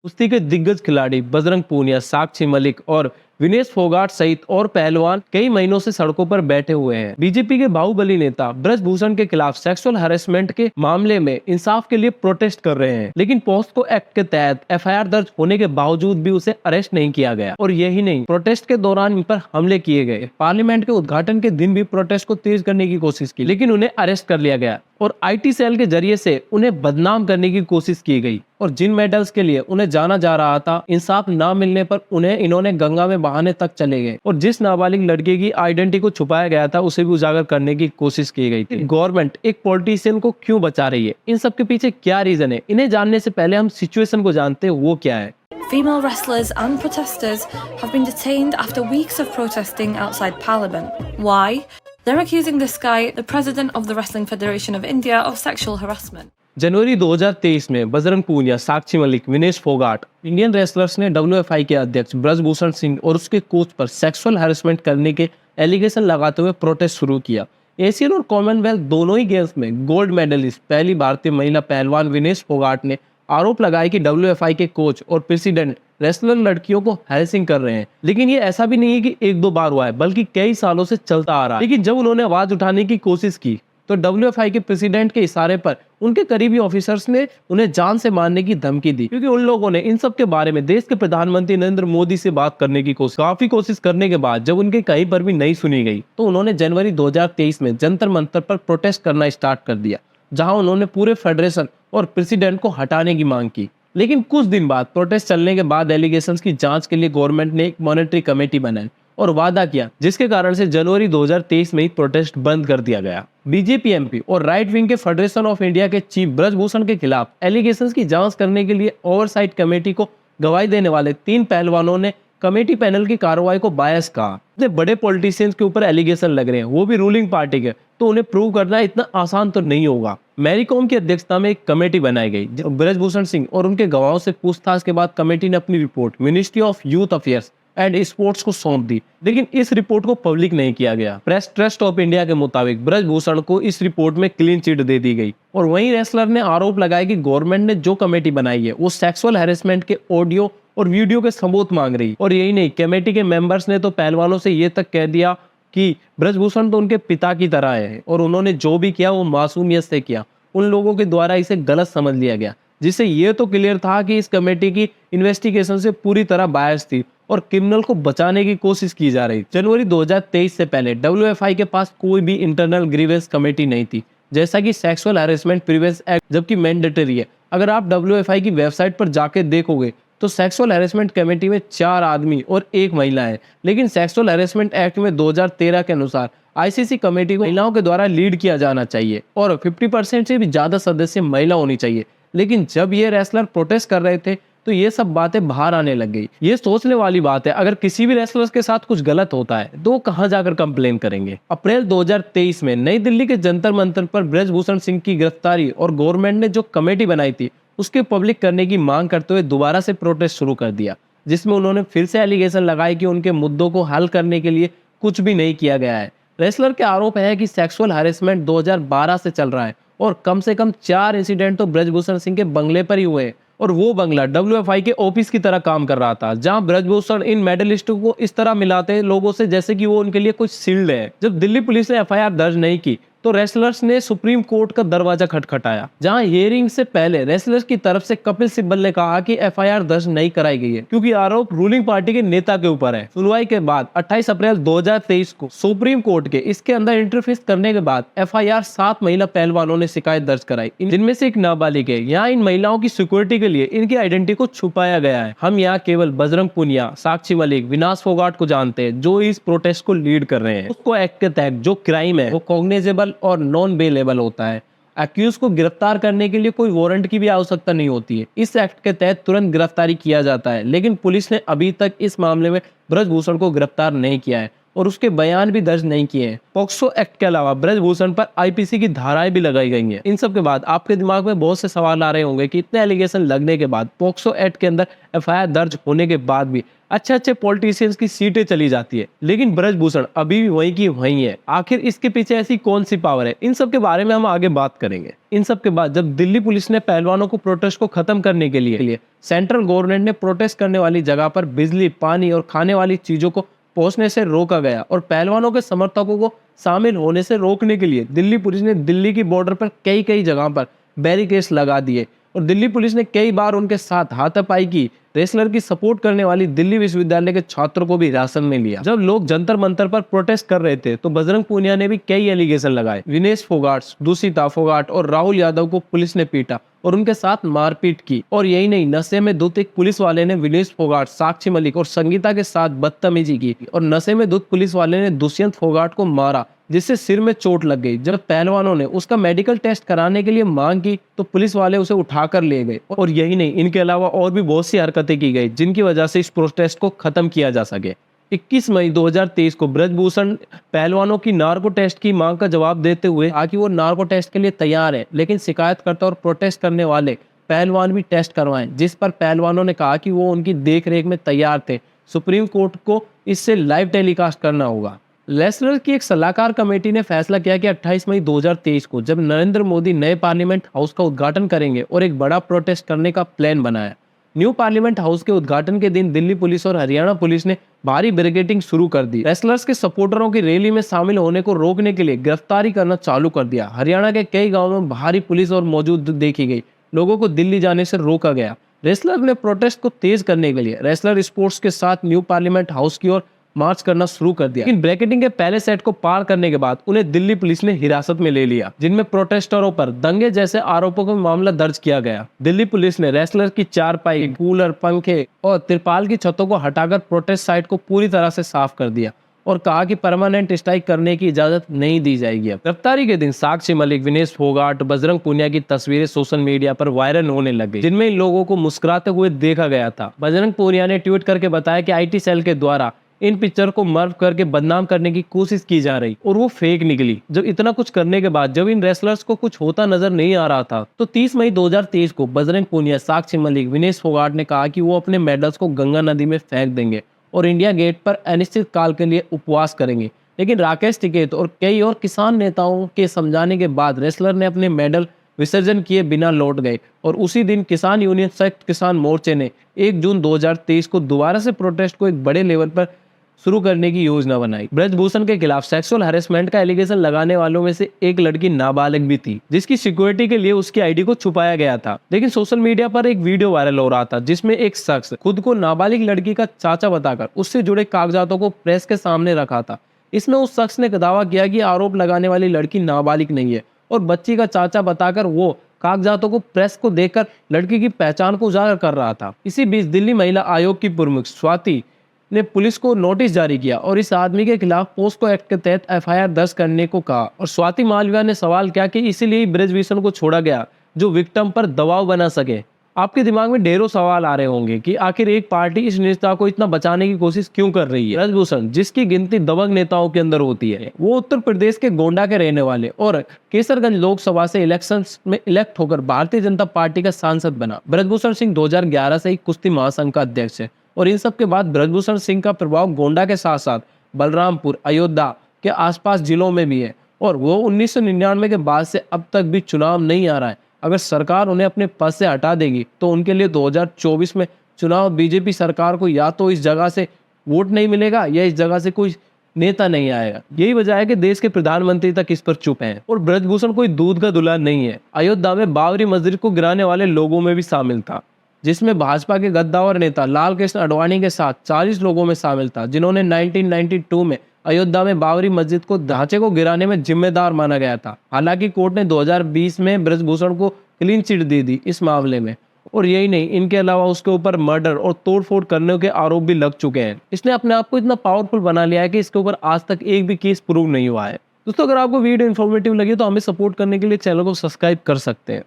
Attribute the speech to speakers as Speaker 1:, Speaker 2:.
Speaker 1: कुश्ती के दिग्गज खिलाड़ी बजरंग पूनिया, साक्षी मलिक और विनेश फोगाट सहित और पहलवान कई महीनों से सड़कों पर बैठे हुए हैं। बीजेपी के बाहुबली नेता ब्रजभूषण के खिलाफ सेक्सुअल हैरेसमेंट के मामले में इंसाफ के लिए प्रोटेस्ट कर रहे हैं, लेकिन पोस्को एक्ट के तहत एफआईआर दर्ज होने के बावजूद भी उसे अरेस्ट नहीं किया गया। और यही नहीं, प्रोटेस्ट के दौरान इन पर हमले किए गए। पार्लियामेंट के उद्घाटन के दिन भी प्रोटेस्ट को तेज करने की कोशिश की, लेकिन उन्हें अरेस्ट कर लिया गया और आईटी सेल के जरिए से उन्हें बदनाम करने की कोशिश की गई। और जिन मेडल्स के लिए उन्हें जाना जा रहा था, इंसाफ ना मिलने पर उन्हें इन्होंने गंगा में बहाने तक चले गए। और जिस नाबालिग लड़के की आइडेंटिटी को छुपाया गया था, उसे भी उजागर करने की कोशिश की गई थी। गवर्नमेंट एक पॉलिटिशियन को क्यों बचा रही है? इन सब के पीछे क्या रीजन है? इन्हें जानने से पहले हम सिचुएशन को जानते हैं, वो क्या है।
Speaker 2: Female wrestlers and protesters have been detained after weeks of protesting outside Parliament. Why? They're accusing this guy, the president of the Wrestling Federation of India, of sexual harassment.
Speaker 1: जनवरी 2023 में बजरंग पूनिया, साक्षी मलिक, विनेश फोगाट, इंडियन रेसलर्स ने WFI के अध्यक्ष ब्रजभूषण सिंह और उसके coach पर sexual harassment करने के allegation लगाते हुए प्रोटेस्ट शुरू किया। एशियन और कॉमनवेल्थ दोनों ही गेम्स में गोल्ड मेडलिस्ट पहली भारतीय महिला पहलवान विनेश फोगाट ने आरोप लगाया कि डब्ल्यूएफआई के कोच और प्रेसिडेंट रेसलर लड़कियों को हैरेसिंग कर रहे हैं। लेकिन ये ऐसा भी नहीं है कि एक दो बार हुआ है, बल्कि कई सालों से चलता आ रहा है। लेकिन जब उन्होंने आवाज उठाने की कोशिश की तो डब्ल्यूएफआई के प्रेसिडेंट के इशारे पर उनके करीबी ऑफिसर्स ने उन्हें जान से मारने की धमकी दी, क्योंकि उन लोगों ने इन सब के बारे में देश के प्रधानमंत्री नरेंद्र मोदी से बात करने की काफी कोशिश करने के बाद जब उनके कहीं पर भी नहीं सुनी गई, तो उन्होंने जनवरी 2023 में जंतर मंतर पर प्रोटेस्ट करना स्टार्ट कर दिया, जहां उन्होंने पूरे फेडरेशन और प्रेसिडेंट को हटाने की मांग की। लेकिन कुछ दिन बाद प्रोटेस्ट चलने के बाद एलिगेशंस की जांच के लिए गवर्नमेंट ने एक मॉनिटरी कमेटी बनाई और वादा किया, जिसके कारण से जनवरी 2023 में ही प्रोटेस्ट बंद कर दिया गया। बीजेपी एमपी और राइट विंग के फेडरेशन ऑफ इंडिया के चीफ ब्रजभूषण के खिलाफ एलिगेशंस की जांच करने के लिए ओवरसाइट कमेटी को गवाही देने वाले 3 पहलवानों ने कमेटी पैनल की कार्रवाई को बायस कहा। इतने बड़े पॉलिटिशियंस के ऊपर एलिगेशन लग रहे हैं, वो भी रूलिंग पार्टी के, तो उन्हें प्रूव करना इतना आसान तो नहीं होगा। मैरी कॉम की अध्यक्षता में एक कमेटी बनाई गई। ब्रजभूषण सिंह और उनके गवाहों से पूछताछ के बाद कमेटी ने अपनी report ministry of youth affairs and sports को सौंप दी, लेकिन इस रिपोर्ट को पब्लिक नहीं किया गया। प्रेस ट्रस्ट ऑफ इंडिया के मुताबिक ब्रजभूषण को इस रिपोर्ट में क्लीन चिट दे दी गई। और वहीं रेसलर ने आरोप लगाया कि गवर्नमेंट ने जो कमेटी बनाई है वो सेक्सुअल हैरेसमेंट के ऑडियो और वीडियो के सबूत मांग रही। और यही नहीं, कमेटी के मेंबर्स ने तो पहलवानों से ये तक कह दिया कि ब्रजभूषण तो उनके पिता की तरह है और उन्होंने जो भी किया वो मासूमियत से किया। उन लोगों के द्वारा इसे गलत समझ लिया गया, जिससे ये तो क्लियर था कि इस कमेटी की इन्वेस्टिगेशन से पूरी तरह बायस थी और क्रिमिनल को बचाने की कोशिश की जा रही। जनवरी 2023 से पहले डब्ल्यूएफआई के पास कोई भी इंटरनल ग्रीवेंस कमेटी नहीं थी, जैसा कि सेक्सुअल हैरेसमेंट प्रिवेंशन एक्ट जबकि मैंडेटरी है। अगर आप डब्ल्यूएफआई की वेबसाइट पर जाके देखोगे तो सेक्सुअल हैरेसमेंट कमेटी में 4 आदमी और 1 महिला है, लेकिन सेक्सुअल हैरेसमेंट एक्ट में 2013 के अनुसार आईसीसी कमेटी को महिलाओं के द्वारा लीड किया जाना चाहिए और 50% से भी ज्यादा सदस्य महिला होनी चाहिए। लेकिन जब ये रेसलर प्रोटेस्ट कर रहे थे तो ये सब बातें बाहर आने लग गई। ये सोचने वाली बात है, अगर किसी भी रेसलर के साथ कुछ गलत होता है तो वो कहां जाकर कंप्लेन करेंगे। अप्रैल 2023 में नई दिल्ली के जंतर मंतर पर ब्रजभूषण सिंह की गिरफ्तारी और गवर्नमेंट ने जो कमेटी बनाई थी उसके पब्लिक करने की मांग करते हुए दोबारा से प्रोटेस्ट शुरू कर दिया, जिसमें उन्होंने फिर से एलिगेशन लगाए कि उनके मुद्दों को हल करने के लिए कुछ भी नहीं किया गया है। रेसलर के आरोप है कि सेक्सुअल हैरेसमेंट 2012 से चल रहा है और कम से कम 4 इंसिडेंट तो ब्रजभूषण सिंह के बंगले पर ही हुए और वो बंगला डब्ल्यूएफआई के ऑफिस की तरह काम कर रहा था, जहां ब्रजभूषण इन मेडलिस्टों को इस तरह मिलाते लोगों से जैसे कि वो उनके लिए कुछ शील्ड है। जब दिल्ली पुलिस ने एफआईआर दर्ज नहीं की तो रेसलर्स ने सुप्रीम कोर्ट का दरवाजा खटखटाया, जहां हियरिंग से पहले रेसलर्स की तरफ से कपिल सिब्बल ने कहा कि एफआईआर दर्ज नहीं कराई गई है क्योंकि आरोप रूलिंग पार्टी के नेता के ऊपर है। सुनवाई के बाद 28 अप्रैल 2023 को सुप्रीम कोर्ट के इसके अंदर इंटरफेस करने के बाद एफआईआर 7 महिला पहलवानों ने शिकायत दर्ज कराई, जिनमें से एक नाबालिग है। यहाँ इन महिलाओं की सिक्योरिटी के लिए इनकी आइडेंटिटी को छुपाया गया है। हम यहाँ केवल बजरंग पूनिया, साक्षी मलिक, विनेश फोगाट को जानते हैं, जो इस प्रोटेस्ट को लीड कर रहे हैं। उसको एक्ट के तहत जो क्राइम है वो कॉग्निजेबल और नॉन बेलेबल होता है। एक्यूज को गिरफ्तार करने के लिए कोई वारंट की भी आवश्यकता नहीं होती है। इस एक्ट के तहत तुरंत गिरफ्तारी किया जाता है, लेकिन पुलिस ने अभी तक इस मामले में ब्रजभूषण को गिरफ्तार नहीं किया है और उसके बयान भी दर्ज नहीं किए हैं। पॉक्सो एक्ट के अलावा ब्रजभूषण पर आईपीसी की धाराएं भी लगाई गई हैं। इन सब के बाद आपके दिमाग में बहुत से सवाल आ रहे होंगे कि इतने एलिगेशन लगने के बाद, पॉक्सो एक्ट के अंदर एफआईआर दर्ज होने के बाद भी अच्छे पॉलिटिशियंस की सीटें चली जाती है, लेकिन ब्रजभूषण अभी भी वहीं की वहीं है। आखिर इसके पीछे ऐसी कौन सी पावर है? इन सब के बारे में हम आगे बात करेंगे। इन सब के बाद जब दिल्ली पुलिस ने पहलवानों को प्रोटेस्ट को खत्म करने के लिए सेंट्रल गवर्नमेंट ने प्रोटेस्ट करने वाली जगह पर बिजली, पानी और खाने वाली चीजों को पहुंचने से रोका गया और पहलवानों के समर्थकों को शामिल होने से रोकने के लिए दिल्ली पुलिस ने दिल्ली की बॉर्डर पर कई जगह पर बैरिकेड्स लगा दिए और दिल्ली पुलिस ने कई बार उनके साथ हाथापाई की। रेसलर की सपोर्ट करने वाली दिल्ली विश्वविद्यालय के छात्रों को भी हिरासत में लिया। जब लोग जंतर मंतर पर प्रोटेस्ट कर रहे थे तो बजरंग पूनिया ने भी कई एलिगेशन लगाए। विनेश फोगाट, दूषिता फोगाट और राहुल यादव को पुलिस ने पीटा और उनके साथ मारपीट की। और यही नहीं, नशे में धुत एक पुलिस वाले ने विनेश फोगाट, साक्षी मलिक और संगीता के साथ बदतमीजी की और नशे में धुत पुलिस वाले ने दुष्यंत फोगाट को मारा, जिससे सिर में चोट लग गई। जब पहलवानों ने उसका मेडिकल टेस्ट कराने के लिए मांग की तो पुलिस वाले उसे उठाकर ले गए। और यही नहीं, इनके अलावा और भी बहुत सी हरकतें की गई जिनकी वजह से इस प्रोटेस्ट को खत्म किया जा सके। 21 मई 2023 को ब्रजभूषण पहलवानों की नार्को टेस्ट की मांग का जवाब देते हुए कहा कि वो नार्को टेस्ट के लिए तैयार है, लेकिन शिकायतकर्ता और प्रोटेस्ट करने वाले पहलवान भी टेस्ट करवाएं, जिस पर पहलवानों ने कहा कि वो उनकी देखरेख में तैयार थे। सुप्रीम कोर्ट को इससे लाइव टेलीकास्ट करना होगा। रेसलर की एक सलाहकार कमेटी ने फैसला किया कि 28 मई 2023 को जब नरेंद्र मोदी नए पार्लियामेंट हाउस का उद्घाटन करेंगे और एक बड़ा प्रोटेस्ट करने का प्लान बनाया। न्यू पार्लियामेंट हाउस के उद्घाटन के दिन दिल्ली पुलिस और हरियाणा पुलिस ने भारी बैरिकेडिंग शुरू कर दी। रेसलर्स के सपोर्टरों की रैली में शामिल होने को रोकने के लिए गिरफ्तारी करना चालू कर दिया। हरियाणा के कई गाँवों में भारी पुलिस और मौजूद देखी गई। लोगों को दिल्ली जाने से रोका गया। रेसलर ने प्रोटेस्ट को तेज करने के लिए रेसलर स्पोर्ट्स के साथ न्यू पार्लियामेंट हाउस की ओर मार्च करना शुरू कर दिया, लेकिन ब्रैकेटिंग के पहले सेट को पार करने के बाद उन्हें दिल्ली पुलिस ने हिरासत में ले लिया, जिनमें प्रोटेस्टरों पर दंगे जैसे आरोपों का मामला दर्ज किया गया। दिल्ली पुलिस ने रेसलर की चारपाई, कूलर, पंखे और तिरपाल की छतों को हटाकर प्रोटेस्ट साइट को पूरी तरह से साफ कर दिया और कहा कि परमानेंट स्ट्राइक करने की इजाजत नहीं दी जाएगी। गिरफ्तारी के दिन साक्षी मलिक, विनेश फोगाट, बजरंग पूनिया की तस्वीरें सोशल मीडिया पर वायरल होने लगी, जिनमें इन लोगों को मुस्कुराते हुए देखा गया था। बजरंग पूनिया ने ट्वीट करके बताया कि आईटी सेल के द्वारा इन पिक्चर को मर्फ करके बदनाम करने की कोशिश की जा रही और वो फेक निकली। जब इतना कुछ करने के बाद जब इन रेसलर्स को कुछ होता नजर नहीं आ रहा था तो 30 मई 2023 को बजरंग पूनिया, साक्षी मलिक, विनेश फोगाट ने कहा कि वो अपने मेडल्स को गंगा नदी में फेंक देंगे और इंडिया गेट पर अनिश्चित काल के लिए उपवास करेंगे। लेकिन राकेश टिकैत और कई और किसान नेताओं के समझाने के बाद रेसलर ने अपने मेडल विसर्जन किए बिना लौट गए और उसी दिन किसान यूनियन संयुक्त किसान मोर्चे ने 1 जून 2023 को दोबारा से प्रोटेस्ट को एक बड़े लेवल पर शुरू करने की योजना बनाई। ब्रजभूषण के खिलाफ सेक्सुअल हैरेसमेंट का एलिगेशन लगाने वालों में से एक लड़की नाबालिग भी थी, जिसकी सिक्योरिटी के लिए उसकी आईडी को छुपाया गया था। लेकिन सोशल मीडिया पर एक वीडियो वायरल हो रहा था जिसमें एक शख्स खुद को नाबालिग लड़की का चाचा बताकर उससे जुड़े कागजातों को प्रेस के सामने रखा था। इसमें उस शख्स ने दावा किया कि आरोप लगाने वाली लड़की नाबालिग नहीं है और बच्ची का चाचा बताकर वो कागजातों को प्रेस को देकर लड़की की पहचान को उजागर कर रहा था। इसी बीच दिल्ली महिला आयोग की प्रमुख स्वाति ने पुलिस को नोटिस जारी किया और इस आदमी के खिलाफ पोस्को एक्ट के तहत एफआईआर दर्ज करने को कहा। और स्वाति मालविया ने सवाल किया कि इसीलिए ब्रजभूषण को छोड़ा गया जो विक्टिम पर दबाव बना सके। आपके दिमाग में ढेरों सवाल आ रहे होंगे कि आखिर एक पार्टी इस नेता को इतना बचाने की कोशिश क्यों कर रही है। ब्रजभूषण, जिसकी गिनती दबंग नेताओं के अंदर होती है, वो उत्तर प्रदेश के गोंडा के रहने वाले और केसरगंज लोकसभा से इलेक्शंस में इलेक्ट होकर भारतीय जनता पार्टी का सांसद बना। ब्रजभूषण सिंह 2011 से ही कुश्ती महासंघ का अध्यक्ष है और इन सब के बाद ब्रजभूषण सिंह का प्रभाव गोंडा के साथ साथ बलरामपुर, अयोध्या के आसपास जिलों में भी है और वो 1999 के बाद से अब तक भी चुनाव नहीं आ रहा है। अगर सरकार उन्हें अपने पद से हटा देगी तो उनके लिए 2024 में चुनाव बीजेपी सरकार को या तो इस जगह से वोट नहीं मिलेगा या इस जगह से कोई नेता नहीं आएगा। यही वजह है कि देश के प्रधानमंत्री तक इस पर चुप हैं। और ब्रजभूषण कोई दूध का दुल्हा नहीं है। अयोध्या में बाबरी मस्जिद को गिराने वाले लोगों में भी शामिल था, जिसमें भाजपा के गद्दावर नेता लाल कृष्ण आडवाणी के साथ 40 लोगों में शामिल था, जिन्होंने 1992 में अयोध्या में बाबरी मस्जिद को ढांचे को गिराने में जिम्मेदार माना गया था। हालांकि कोर्ट ने 2020 में ब्रजभूषण को क्लीन चिट दे दी इस मामले में। और यही नहीं, इनके अलावा उसके ऊपर मर्डर और तोड़फोड़ करने के आरोप भी लग चुके हैं। इसने अपने आप को इतना पावरफुल बना लिया है कि इसके ऊपर आज तक एक भी केस प्रूव नहीं हुआ है। दोस्तों, अगर आपको वीडियो इन्फॉर्मेटिव लगी तो हमें सपोर्ट करने के लिए चैनल को सब्सक्राइब कर सकते हैं।